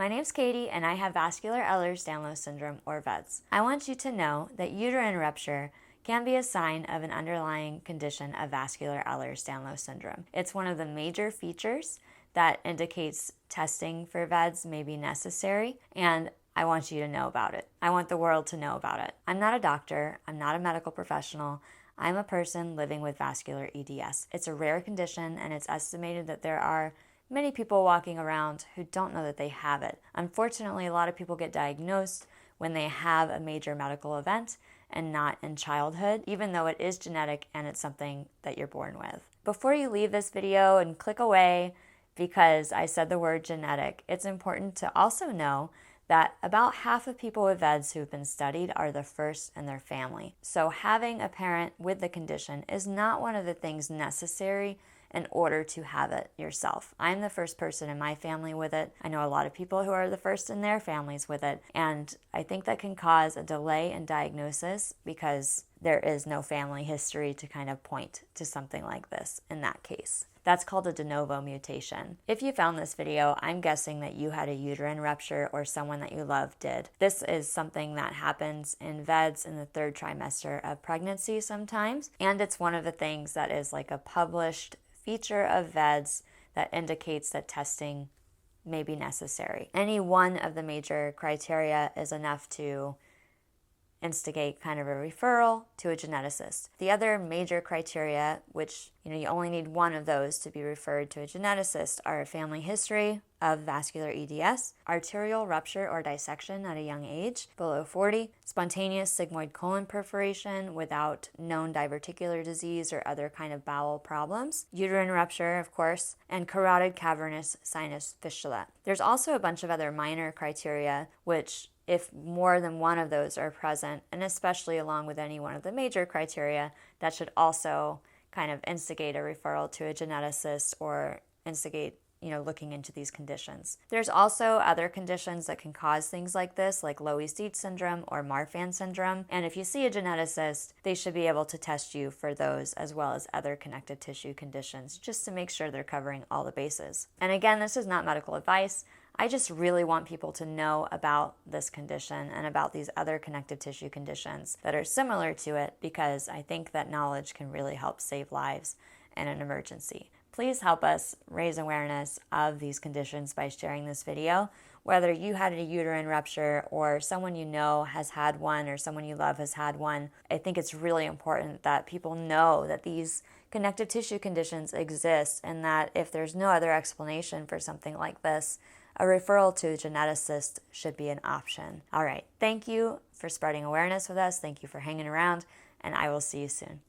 My name's Katie and I have Vascular Ehlers-Danlos Syndrome, or VEDS. I want you to know that uterine rupture can be a sign of an underlying condition of Vascular Ehlers-Danlos Syndrome. It's one of the major features that indicates testing for VEDS may be necessary, and I want you to know about it. I want the world to know about it. I'm not a doctor, I'm not a medical professional, I'm a person living with vascular EDS. It's a rare condition and it's estimated that there are many people walking around who don't know that they have it. Unfortunately, a lot of people get diagnosed when they have a major medical event and not in childhood, even though it is genetic and it's something that you're born with. Before you leave this video and click away because I said the word genetic, it's important to also know that about half of people with VEDS who've been studied are the first in their family. So having a parent with the condition is not one of the things necessary in order to have it yourself. I'm the first person in my family with it. I know a lot of people who are the first in their families with it, and I think that can cause a delay in diagnosis because there is no family history to kind of point to something like this in that case. That's called a de novo mutation. If you found this video, I'm guessing that you had a uterine rupture or someone that you love did. This is something that happens in VEDS in the 3rd trimester of pregnancy sometimes, and it's one of the things that is like a published feature of VEDS that indicates that testing may be necessary. Any one of the major criteria is enough to instigate kind of a referral to a geneticist. The other major criteria, which you only need one of those to be referred to a geneticist, are a family history of vascular EDS, arterial rupture or dissection at a young age, below 40, spontaneous sigmoid colon perforation without known diverticular disease or other kind of bowel problems, uterine rupture, of course, and carotid cavernous sinus fistula. There's also a bunch of other minor criteria which, if more than one of those are present, and especially along with any one of the major criteria, that should also kind of instigate a referral to a geneticist or instigate looking into these conditions. There's also other conditions that can cause things like this, like Loeys-Dietz syndrome or Marfan syndrome. And if you see a geneticist, they should be able to test you for those as well as other connective tissue conditions, just to make sure they're covering all the bases. And again, this is not medical advice. I just really want people to know about this condition and about these other connective tissue conditions that are similar to it, because I think that knowledge can really help save lives in an emergency. Please help us raise awareness of these conditions by sharing this video. Whether you had a uterine rupture or someone you know has had one or someone you love has had one, I think it's really important that people know that these connective tissue conditions exist and that if there's no other explanation for something like this, a referral to a geneticist should be an option. All right, thank you for spreading awareness with us. Thank you for hanging around, and I will see you soon.